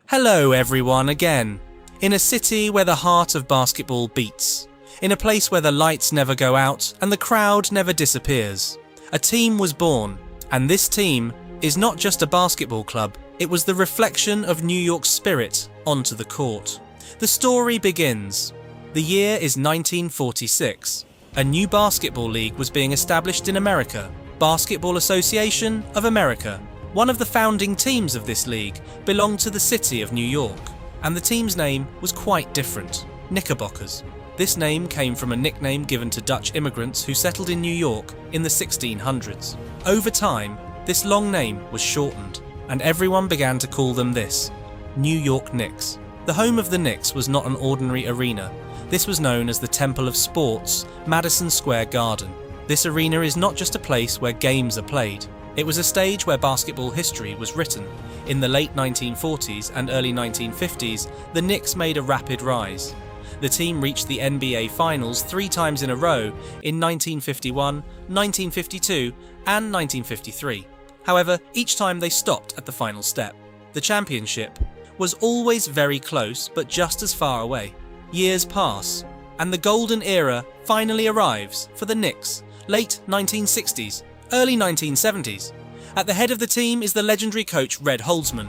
Hello everyone again. In a city where the heart of basketball beats, in a place where the lights never go out and the crowd never disappears, a team was born, and this team is not just a basketball club, it was the reflection of New York's spirit onto the court. The story begins. The year is 1946. A new basketball league was being established in America, Basketball Association of America. One of the founding teams of this league belonged to the city of New York, and the team's name was quite different, Knickerbockers. This name came from a nickname given to Dutch immigrants who settled in New York in the 1600s. Over time, this long name was shortened, and everyone began to call them this, New York Knicks. The home of the Knicks was not an ordinary arena. This was known as the Temple of Sports, Madison Square Garden. This arena is not just a place where games are played. It was a stage where basketball history was written. In the late 1940s and early 1950s, the Knicks made a rapid rise. The team reached the NBA Finals 3 times in a row in 1951, 1952 and 1953. However, each time they stopped at the final step. The championship was always very close but just as far away. Years pass, and the golden era finally arrives for the Knicks, late 1960s. Early 1970s. At the head of the team is the legendary coach Red Holzman,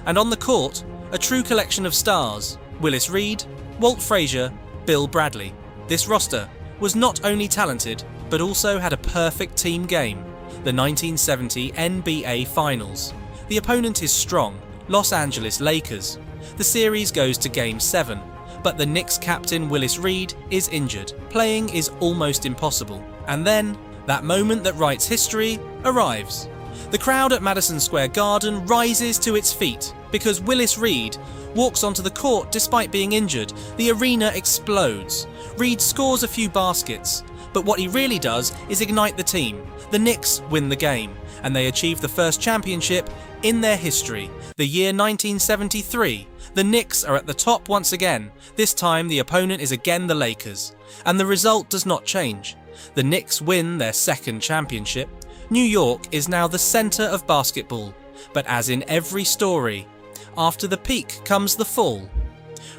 and on the court, a true collection of stars, Willis Reed, Walt Frazier, Bill Bradley. This roster was not only talented, but also had a perfect team game, the 1970 NBA Finals. The opponent is strong, Los Angeles Lakers. The series goes to Game 7, but the Knicks captain Willis Reed is injured. Playing is almost impossible, and then that moment that writes history arrives. The crowd at Madison Square Garden rises to its feet because Willis Reed walks onto the court despite being injured. The arena explodes. Reed scores a few baskets, but what he really does is ignite the team. The Knicks win the game, and they achieve the first championship in their history. The year 1973. The Knicks are at the top once again. This time the opponent is again the Lakers, and the result does not change. The Knicks win their second championship. New York is now the centre of basketball, but as in every story, after the peak comes the fall.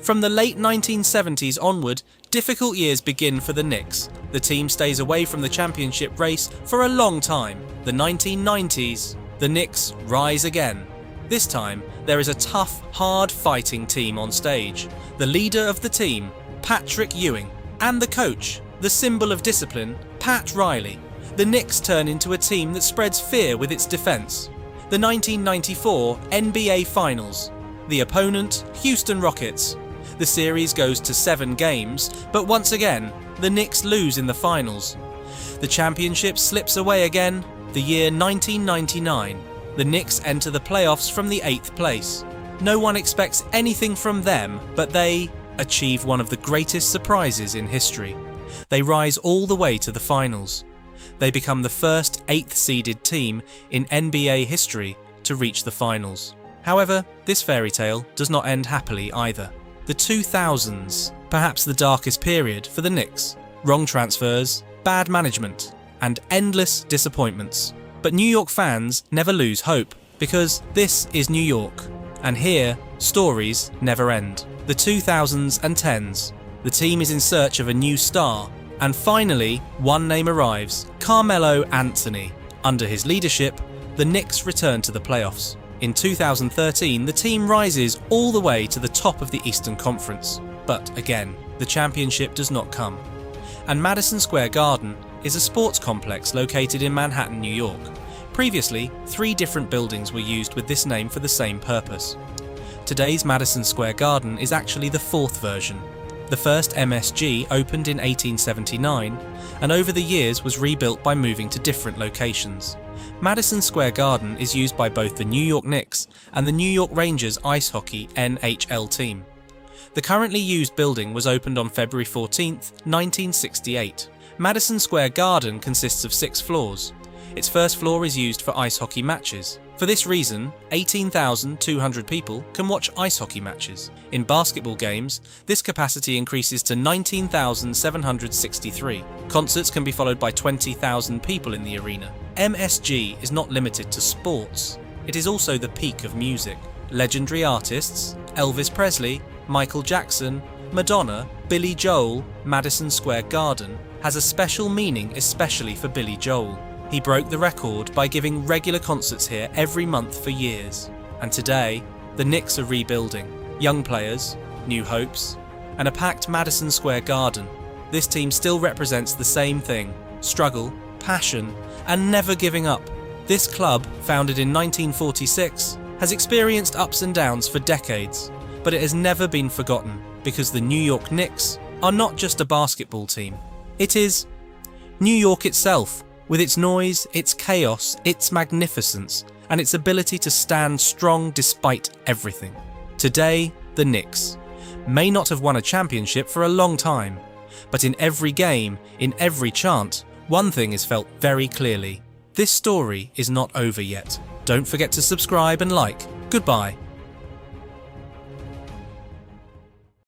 From the late 1970s onward, difficult years begin for the Knicks. The team stays away from the championship race for a long time. The 1990s, the Knicks rise again. This time, there is a tough, hard-fighting team on stage. The leader of the team, Patrick Ewing, and the coach, the symbol of discipline, Pat Riley. The Knicks turn into a team that spreads fear with its defense. The 1994 NBA Finals. The opponent, Houston Rockets. The series goes to 7 games, but once again, the Knicks lose in the finals. The championship slips away again. The year 1999. The Knicks enter the playoffs from the 8th place. No one expects anything from them, but they achieve one of the greatest surprises in history. They rise all the way to the finals. They become the first 8th-seeded team in NBA history to reach the finals. However, this fairy tale does not end happily either. The 2000s, perhaps the darkest period for the Knicks. Wrong transfers, bad management, and endless disappointments. But New York fans never lose hope, because this is New York, and here, stories never end. The 2000s and 10s. The team is in search of a new star, and finally, one name arrives, Carmelo Anthony. Under his leadership, the Knicks return to the playoffs. In 2013, the team rises all the way to the top of the Eastern Conference. But again, the championship does not come. And Madison Square Garden is a sports complex located in Manhattan, New York. Previously, 3 different buildings were used with this name for the same purpose. Today's Madison Square Garden is actually the 4th version. The first MSG opened in 1879, and over the years was rebuilt by moving to different locations. Madison Square Garden is used by both the New York Knicks and the New York Rangers ice hockey NHL team. The currently used building was opened on February 14, 1968. Madison Square Garden consists of 6 floors. Its first floor is used for ice hockey matches. For this reason, 18,200 people can watch ice hockey matches. In basketball games, this capacity increases to 19,763. Concerts can be followed by 20,000 people in the arena. MSG is not limited to sports. It is also the peak of music. legendary artists, Elvis Presley, Michael Jackson, Madonna, Billy Joel, Madison Square Garden, has a special meaning especially for Billy Joel. He broke the record by giving regular concerts here every month for years. And today, the Knicks are rebuilding. Young players, new hopes, and a packed Madison Square Garden. This team still represents the same thing: struggle, passion, and never giving up. This club, founded in 1946, has experienced ups and downs for decades, but it has never been forgotten because the New York Knicks are not just a basketball team. It is New York itself, with its noise, its chaos, its magnificence, and its ability to stand strong despite everything. Today, the Knicks may not have won a championship for a long time, but in every game, in every chant, one thing is felt very clearly: this story is not over yet. Don't forget to subscribe and like. Goodbye.